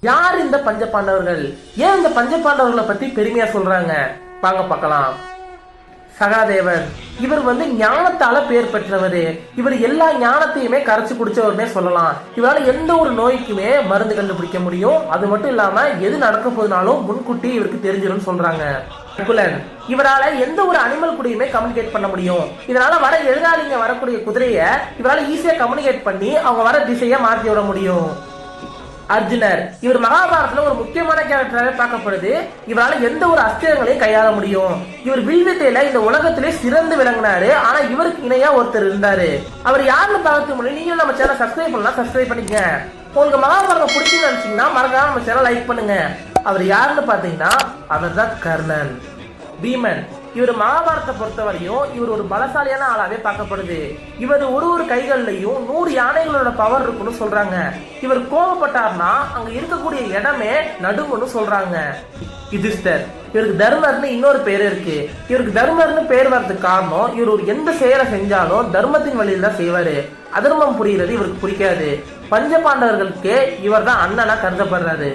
யார் இந்த பஞ்ச பாண்டவர்கள்? ஏன் இந்த பஞ்ச பாண்டவர்களை பத்தி பெருமையா சொல்றாங்க? வாங்க பார்க்கலாம். சகாதேவர் இவர் ஞானத்தால பேர் பெற்றவர். இவர் எல்லா ஞானத்தையுமே கரைச்சு குடிச்சவர்னே சொல்லலாம். இவரால் எந்த ஒரு நோய்க்குமே மருந்து கண்டுபிடிக்க முடியும். அது மட்டும் இல்லாம எது நடக்க போதுனாலும் முன்கூட்டி இவருக்கு தெரிஞ்சிடும் சொல்றாங்க. நகுலன் இவரால எந்த ஒரு அனிமல் கூடயுமே கம்யூனிகேட் பண்ண முடியும். இதனால வர எதிராளிங்க வரக்கூடிய குதிரைய இவரால ஈஸியா கம்யூனிகேட் பண்ணி அவங்க வர திசையை மாற்றி விட முடியும். அர்ஜுனர் இவர் மகாபாரதத்துல ஒரு முக்கியமான கேரக்டராக பார்க்கப்படுது. இவரால் எந்த ஒரு அஸ்திரங்களையும் கையாள முடியும். இவர் வில்வித்தையில இந்த உலகத்திலே சிறந்து விளங்கினாரு. ஆனா இவருக்கு இணையா ஒருத்தர் இருந்தாரு. அவர் யாருன்னு பார்க்க முடியும். நீங்க நம்ம சேனல் சப்ஸ்கிரைப் பண்ணலாம், சப்ஸ்கிரைப் பண்ணிக்கங்க. உங்களுக்கு மகாபாரதம் பிடிச்சுன்னு நினைச்சீங்கன்னா மறக்காம நம்ம சேனல் லைக் பண்ணுங்க. அவர் யாருன்னு பாத்தீங்கன்னா அவர் தான் கர்ணன். பீமன் இவர் மகாபாரதத்தை பொறுத்தவரையும் இவர் ஒரு பலசாலியான ஆளாவே பார்க்கப்படுது. இவர் ஒரு கைகள்லயும் 100 யானைகளோட பவர் இருக்குன்னு சொல்றாங்க. இவர் கோபப்பட்டார்னா அங்க இருக்கக்கூடிய இடமே நடுங்குன்னு சொல்றாங்க. யுதிஷ்டர் இவருக்கு தர்மர்னு இன்னொரு பேர் இருக்கு. இவருக்கு தர்மர்னு பேர் வர்றதுக்கு காரணம் இவர் ஒரு எந்த செயலை செஞ்சாலும் தர்மத்தின் வழியில தான் செய்வாரு. அதர்மம் புரிகிறது இவருக்கு பிடிக்காது. பஞ்ச பாண்டவர்களுக்கு இவர் தான் அண்ணனா கருதப்படுறாரு.